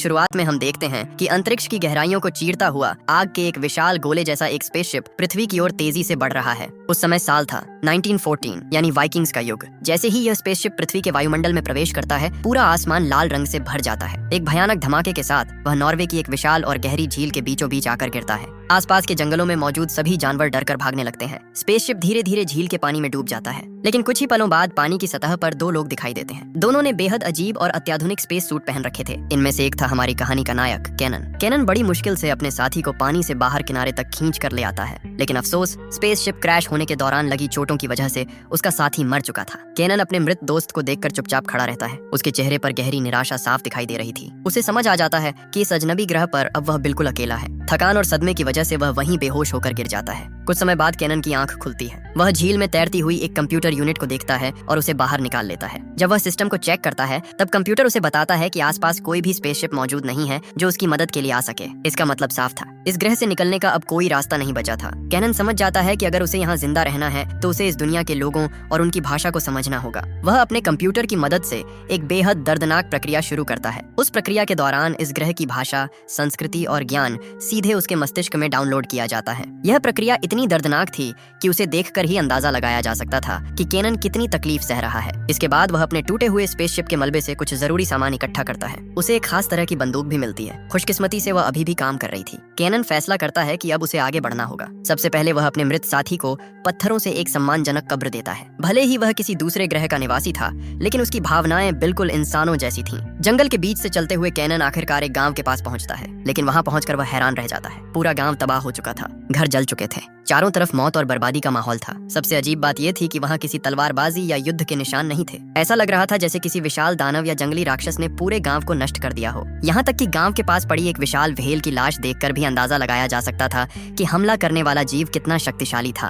शुरुआत में हम देखते हैं कि अंतरिक्ष की गहराइयों को चीरता हुआ आग के एक विशाल गोले जैसा एक स्पेसशिप पृथ्वी की ओर तेजी से बढ़ रहा है। उस समय साल था 1914 यानी वाइकिंग्स का युग। जैसे ही यह स्पेसशिप पृथ्वी के वायुमंडल में प्रवेश करता है, पूरा आसमान लाल रंग से भर जाता है। एक भयानक धमाके के साथ वह नॉर्वे की एक विशाल और गहरी झील के बीचों बीच आकर गिरता है। आसपास के जंगलों में मौजूद सभी जानवर डरकर भागने लगते हैं। स्पेसशिप धीरे धीरे झील के पानी में डूब जाता है, लेकिन कुछ ही पलों बाद पानी की सतह पर दो लोग दिखाई देते हैं। दोनों ने बेहद अजीब और अत्याधुनिक स्पेस सूट पहन रखे थे। इनमें से एक था हमारी कहानी का नायक कैनन। कैनन बड़ी मुश्किल से अपने साथी को पानी से बाहर किनारे तक खींच कर ले आता है, लेकिन अफसोस स्पेसशिप क्रैश होने के दौरान लगी चोटों की वजह से उसका साथी मर चुका था। कैनन अपने मृत दोस्त को देखकर चुपचाप खड़ा रहता है। उसके चेहरे पर गहरी निराशा साफ दिखाई दे रही थी। उसे समझ आ जाता है कि इस अजनबी ग्रह पर अब वह बिल्कुल अकेला है। थकान और सदमे की वजह से वह वहीं बेहोश होकर गिर जाता है। कुछ समय बाद कैनन की आंख खुलती है। वह झील में तैरती हुई एक कंप्यूटर यूनिट को देखता है और उसे बाहर निकाल लेता है। जब वह सिस्टम को चेक करता है, तब कंप्यूटर उसे बताता है कि आसपास कोई भी स्पेसशिप मौजूद नहीं है जो उसकी मदद के लिए आ सके। इसका मतलब साफ था, इस ग्रह से निकलने का अब कोई रास्ता नहीं बचा था। कैनन समझ जाता है कि अगर उसे यहाँ जिंदा रहना है तो उसे इस दुनिया के लोगों और उनकी भाषा को समझना होगा। वह अपने कंप्यूटर की मदद से एक बेहद दर्दनाक प्रक्रिया शुरू करता है। उस प्रक्रिया के दौरान इस ग्रह की भाषा, संस्कृति और ज्ञान सीधे उसके मस्तिष्क में डाउनलोड किया जाता है। यह प्रक्रिया इतनी दर्दनाक थी कि उसे देखकर ही अंदाजा लगाया जा सकता था कि कैनन कितनी तकलीफ सह रहा है। इसके बाद वह अपने टूटे हुए स्पेसशिप के मलबे से कुछ जरूरी सामान इकट्ठा करता है। उसे एक खास तरह की बंदूक भी मिलती है। खुशकिस्मती से वह अभी भी काम कर रही थी। कैनन फैसला करता है कि अब उसे आगे बढ़ना होगा। सबसे पहले वह अपने मृत साथी को पत्थरों से एक सम्मानजनक कब्र देता है। भले ही वह किसी दूसरे ग्रह का निवासी था, लेकिन उसकी भावनाएं बिल्कुल इंसानों जैसी थीं। जंगल के बीच से चलते हुए कैनन आखिरकार एक गांव के पास पहुंचता है, लेकिन वहां पहुंचकर वह हैरान रह जाता है। पूरा गांव तबाह हो चुका था। घर जल चुके थे। चारों तरफ मौत और बर्बादी का माहौल था। सबसे अजीब बात यह थी कि वहां किसी तलवारबाजी या युद्ध के निशान नहीं थे। ऐसा लग रहा था जैसे किसी विशाल दानव या जंगली राक्षस ने पूरे गांव को नष्ट कर दिया हो। यहाँ तक कि गांव के पास पड़ी एक विशाल व्हेल की लाश देखकर भी अंदाजा लगाया जा सकता था कि हमला करने वाला जीव कितना शक्तिशाली था।